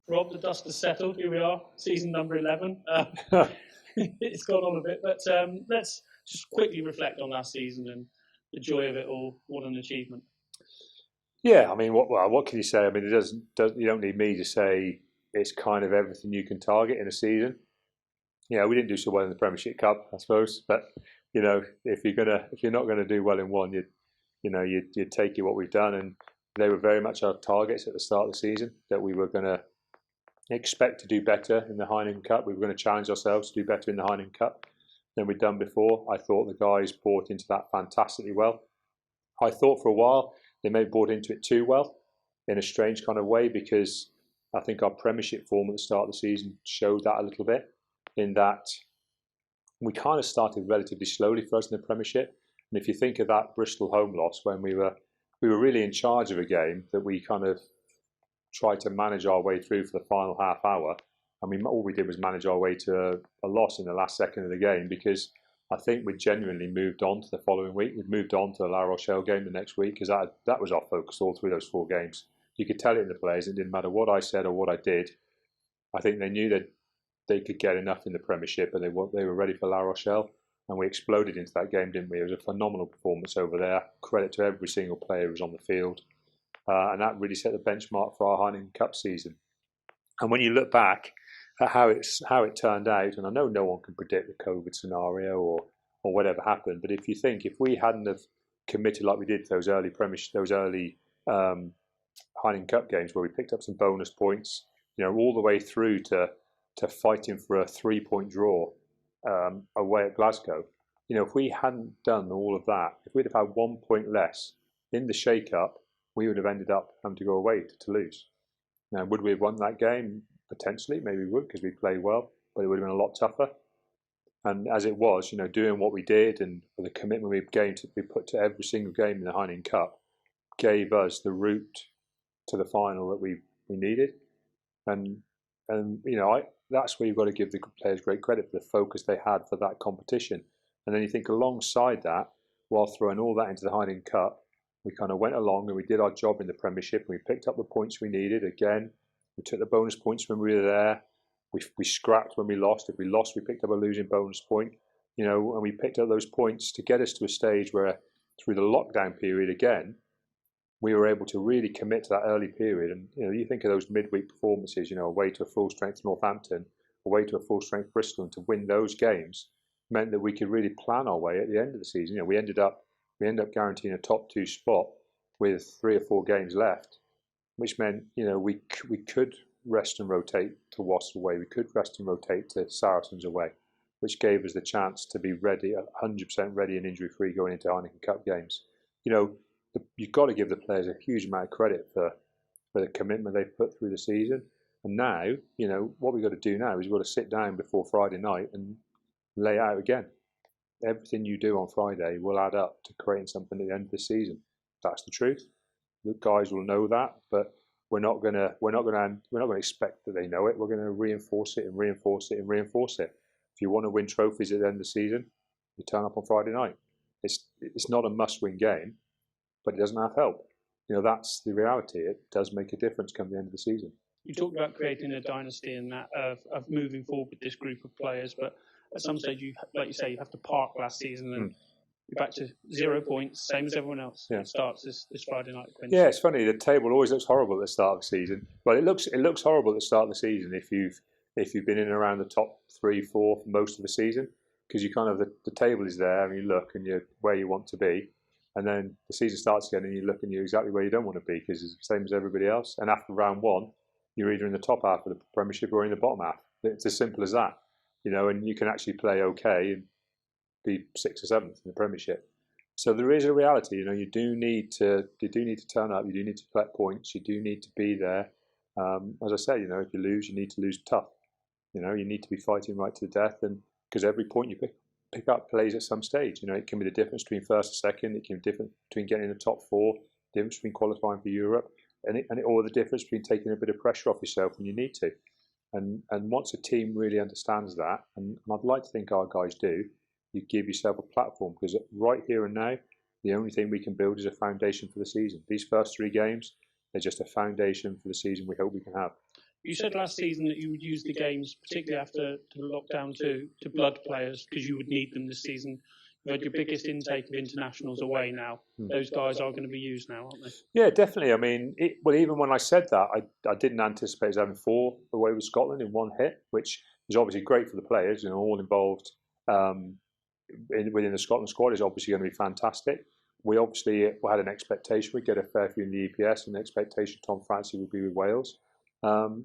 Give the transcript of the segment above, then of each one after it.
Rob, the dust has settled. Here we are, season number 11. It's gone on a bit, but let's just quickly reflect on last season and the joy of it all. What an achievement! Yeah, I mean, what can you say? I mean, you don't need me to say it's kind of everything you can target in a season. Yeah, we didn't do so well in the Premiership Cup, I suppose, but if you're not gonna do well in one, you'd take it what we've done, and they were very much our targets at the start of the season, that we were going to expect to do better in the Heineken Cup. We were going to challenge ourselves to do better in the Heineken Cup than we'd done before. I thought the guys bought into that fantastically well. I thought for a while they may have bought into it too well, in a strange kind of way, because I think our Premiership form at the start of the season showed that a little bit, in that we kind of started relatively slowly for us in the Premiership. And if you think of that Bristol home loss, when we were really in charge of a game, that we kind of tried to manage our way through for the final half hour. I mean, all we did was manage our way to a loss in the last second of the game, because I think we genuinely moved on to the following week. We'd moved on to the La Rochelle game the next week, because that was our focus all through those 4 games. You could tell it in the players. It didn't matter what I said or what I did. I think they knew that they could get enough in the Premiership, and they were ready for La Rochelle. And we exploded into that game, didn't we? It was a phenomenal performance over there. Credit to every single player who was on the field. And that really set the benchmark for our Heineken Cup season. And when you look back at how it turned out, and I know no one can predict the COVID scenario or whatever happened, but if you think, if we hadn't have committed like we did to those early Heineken Cup games, where we picked up some bonus points, all the way through to fighting for a 3-point draw away at Glasgow. If we hadn't done all of that, if we'd have had 1 point less in the shake-up, we would have ended up having to go away to Toulouse. Now, would we have won that game? Potentially, maybe we would, because we played well, but it would have been a lot tougher. And as it was, doing what we did and the commitment we put to every single game in the Heineken Cup gave us the route to the final that we needed. And that's where you've got to give the players great credit for the focus they had for that competition. And then you think, alongside that, while throwing all that into the Heineken Cup, we kind of went along and we did our job in the Premiership, and we picked up the points we needed. Again, we took the bonus points when we were there. We scrapped when we lost. If we lost, we picked up a losing bonus point. And we picked up those points to get us to a stage where, through the lockdown period again, we were able to really commit to that early period. And you think of those midweek performances, away to a full strength Northampton, away to a full strength Bristol, and to win those games meant that we could really plan our way at the end of the season. We ended up guaranteeing a top 2 spot with 3 or 4 games left, which meant we could rest and rotate to Wasps away. We could rest and rotate to Saracens away, which gave us the chance to be ready, 100% ready and injury free going into Heineken Cup games. You've got to give the players a huge amount of credit for the commitment they've put through the season. And now, what we've got to do now is we've got to sit down before Friday night and lay out again. Everything you do on Friday will add up to creating something at the end of the season. That's the truth. The guys will know that, but we're not going to expect that they know it. We're going to reinforce it and reinforce it and reinforce it. If you want to win trophies at the end of the season, you turn up on Friday night. It's not a must-win game, but it doesn't have help. That's the reality. It does make a difference come the end of the season. You talked about creating a dynasty and that of moving forward with this group of players, but at some stage, like you say, you have to park last season and you're back to 0 points, same as everyone else. Yeah. It starts this Friday night. Yeah, it's funny. The table always looks horrible at the start of the season. Well, it looks horrible at the start of the season if you've been in and around the top 3, 4 for most of the season, because you kind of the table is there and you look and you're where you want to be. And then the season starts again and you look and you're exactly where you don't want to be, because it's the same as everybody else. And after round 1, you're either in the top half of the Premiership or in the bottom half. It's as simple as that. And you can actually play okay and be 6th or 7th in the Premiership. So there is a reality. You do need to turn up. You do need to collect points. You do need to be there. As I said, if you lose, you need to lose tough. You need to be fighting right to the death, and because every point you pick up plays at some stage. It can be the difference between first and second. It can be the difference between getting in the top 4, the difference between qualifying for Europe, or the difference between taking a bit of pressure off yourself when you need to. And once a team really understands that, and I'd like to think our guys do, you give yourself a platform, because right here and now, the only thing we can build is a foundation for the season. These first 3 games, they're just a foundation for the season we hope we can have. You said last season that you would use the games, particularly after the lockdown, to blood players because you would need them this season. You've had your biggest intake of internationals away now. Those guys are going to be used now, aren't they? Yeah, definitely. I mean, even when I said that, I didn't anticipate us having 4 away with Scotland in one hit, which is obviously great for the players. All involved within the Scotland squad is obviously going to be fantastic. We obviously had an expectation we'd get a fair few in the EPS, and the expectation Tom Francis would be with Wales.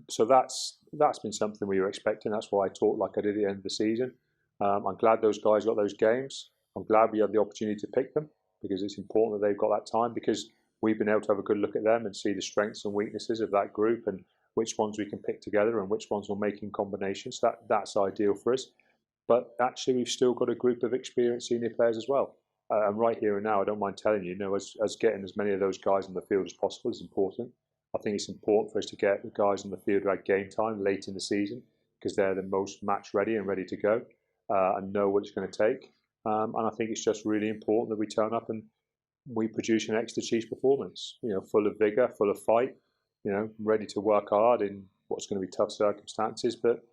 So that's been something we were expecting. That's why I talked like I did at the end of the season. I'm glad those guys got those games. I'm glad we had the opportunity to pick them, because it's important that they've got that time, because we've been able to have a good look at them and see the strengths and weaknesses of that group and which ones we can pick together and which ones we'll make in combinations. That's ideal for us. But actually, we've still got a group of experienced senior players as well. And right here and now, I don't mind telling you, as getting as many of those guys on the field as possible is important. I think it's important for us to get the guys on the field who had game time late in the season, because they're the most match ready and ready to go and know what it's going to take. And I think it's just really important that we turn up and we produce an Exeter Chiefs performance, full of vigour, full of fight, ready to work hard in what's going to be tough circumstances. But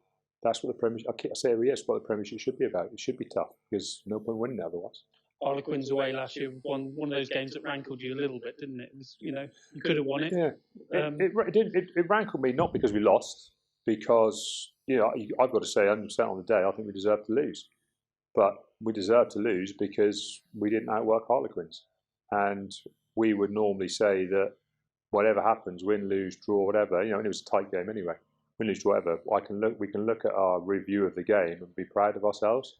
that's what the Premiership, I say every year, it's what the Premiership should be about. It should be tough, because no point winning otherwise. Harlequins away last year won one of those games that rankled you a little bit, didn't it? It was, you could have won it. Yeah, it rankled me, not because we lost, because I've got to say 100% on the day, I think we deserved to lose. But we deserved to lose because we didn't outwork Harlequins. And we would normally say that whatever happens, win, lose, draw, whatever, and it was a tight game anyway. Win, lose, draw, whatever. We can look at our review of the game and be proud of ourselves.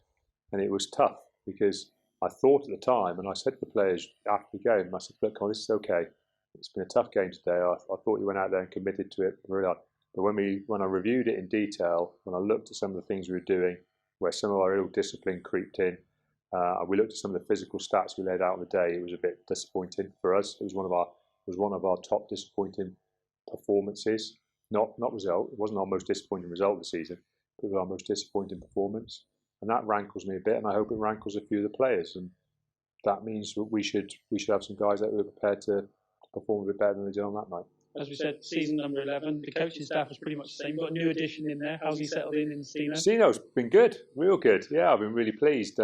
And it was tough, because I thought at the time, and I said to the players after the game, I said, look, this is okay. It's been a tough game today. I thought you went out there and committed to it really hard. But when I reviewed it in detail, when I looked at some of the things we were doing, where some of our ill discipline creeped in, we looked at some of the physical stats we laid out on the day. It was a bit disappointing for us. It was one of our top disappointing performances. Not result. It wasn't our most disappointing result of the season. It was our most disappointing performance, and that rankles me a bit. And I hope it rankles a few of the players. And that means that we should have some guys that are prepared to perform a bit better than they did on that night. As we said, season number 11, the coaching staff was pretty much the same. We've got a new addition in there. How's he settled in Stino? Stino's been good, real good. Yeah, I've been really pleased.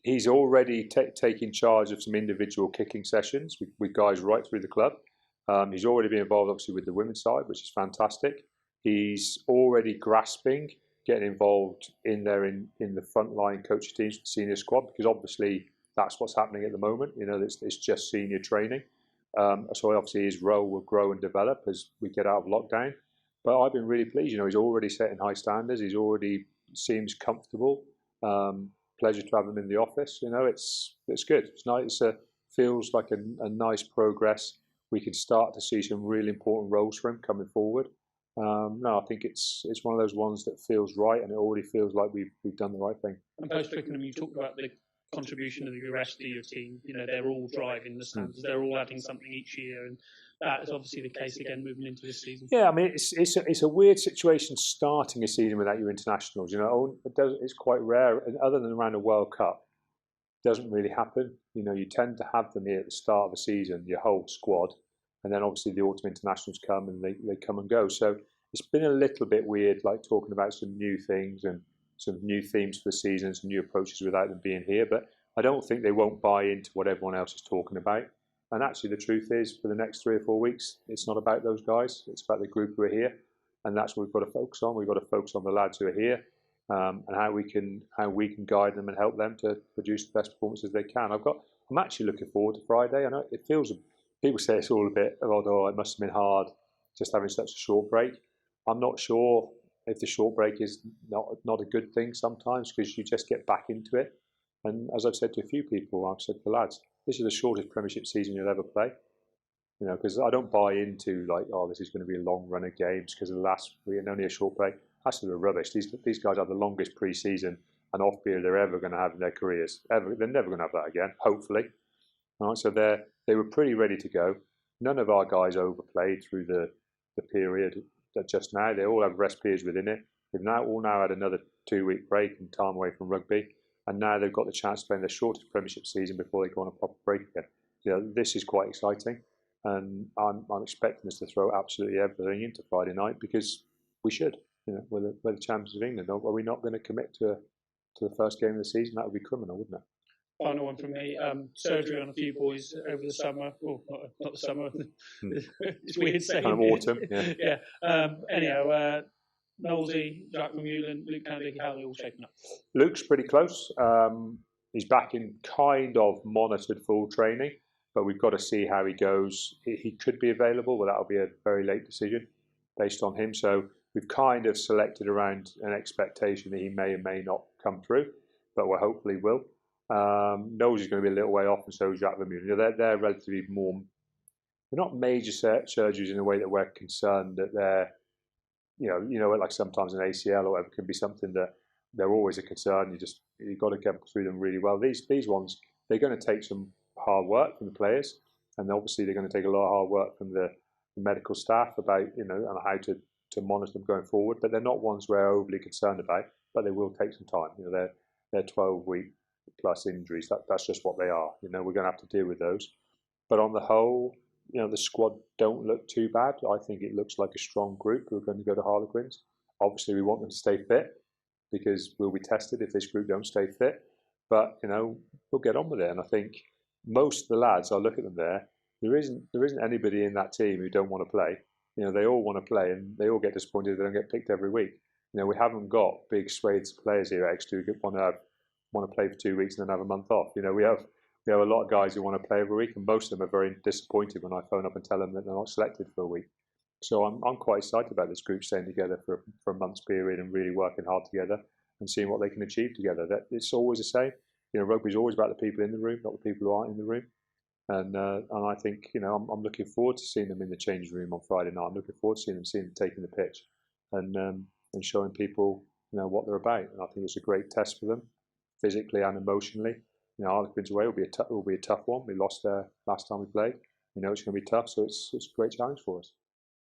He's already taking charge of some individual kicking sessions with guys right through the club. He's already been involved, obviously, with the women's side, which is fantastic. He's already grasping, getting involved in the frontline coaching teams, senior squad, because obviously that's what's happening at the moment. It's just senior training. So obviously his role will grow and develop as we get out of lockdown. But I've been really pleased. He's already setting high standards. He's already seems comfortable. Pleasure to have him in the office. It's good. It's nice. Feels like a nice progress. We can start to see some really important roles for him coming forward. No, I think it's one of those ones that feels right, and it already feels like we've done the right thing. And post Twickenham, you talked about the contribution of the rest of your team. They're all driving the standards. They're all adding something each year, and that is obviously the case again moving into this season. Yeah, I mean it's a weird situation starting a season without your internationals. It's quite rare, and other than around a World Cup, it doesn't really happen. You tend to have them here at the start of the season, your whole squad, and then obviously the autumn internationals come and they come and go. So it's been a little bit weird, like talking about some new things and some new themes for the season, some new approaches without them being here. But I don't think they won't buy into what everyone else is talking about. And actually, the truth is, for the next 3 or 4 weeks, it's not about those guys. It's about the group who are here, and that's what we've got to focus on. We've got to focus on the lads who are here, and how we can guide them and help them to produce the best performances they can. I'm actually looking forward to Friday. I know it feels. People say it's all a bit odd. Oh, it must have been hard just having such a short break. I'm not sure if the short break is not a good thing sometimes, because you just get back into it. And as I've said to a few people, I've said to the lads, this is the shortest Premiership season you'll ever play. Because I don't buy into this is going to be a long run of games because of the last week and only a short break. That's sort of rubbish. These guys have the longest pre-season and off period they're ever going to have in their careers. They're never going to have that again, hopefully. All right, so they were pretty ready to go. None of our guys overplayed through the period just now. They all have rest periods within it. They've all had another 2-week break and time away from rugby, and now they've got the chance to play in their shortest Premiership season before they go on a proper break again. This is quite exciting, and I'm expecting us to throw absolutely everything into Friday night, because we should. We're the champions of England. Are we not going to commit to the first game of the season? That would be criminal, wouldn't it? Final one from me. Surgery on a few boys over the summer. Well, not the summer. It's weird saying. Kind of autumn. Yeah. Anyhow, Knowlesy, Jack Vermeulen, Luke Kennedy, how are they all shaping up? Luke's pretty close. He's back in kind of monitored full training, but we've got to see how he goes. He could be available, but that'll be a very late decision based on him. So we've kind of selected around an expectation that he may or may not come through, but we hopefully will. Knowlesy's going to be a little way off, and so is Jack Vermeulen. They're relatively more. They're not major surgeries in the way that we're concerned that they're. Like sometimes an ACL or whatever can be something that they're always a concern. You've got to get through them really well. These ones, they're going to take some hard work from the players, and obviously they're going to take a lot of hard work from the medical staff about and how to monitor them going forward. But they're not ones we're overly concerned about. But they will take some time. They're 12-week plus injuries. That's just what they are. We're going to have to deal with those. But on the whole, the squad don't look too bad. I think it looks like a strong group who are going to go to Harlequins. Obviously, we want them to stay fit because we'll be tested if this group don't stay fit. But, we'll get on with it. And I think most of the lads, I look at them there isn't anybody in that team who don't want to play. They all want to play, and they all get disappointed if they don't get picked every week. We haven't got big swathes of players here at Exeter who want to play for 2 weeks and then have a month off. We have a lot of guys who want to play every week, and most of them are very disappointed when I phone up and tell them that they're not selected for a week. So I'm quite excited about this group staying together for a month's period and really working hard together and seeing what they can achieve together. That it's always the same. Rugby's always about the people in the room, not the people who aren't in the room. And I think I'm looking forward to seeing them in the changing room on Friday night. I'm looking forward to seeing them taking the pitch and showing people what they're about. And I think it's a great test for them, physically and emotionally. Harlequins away will be a tough one. We lost there last time we played. We know it's going to be tough, so it's a great challenge for us.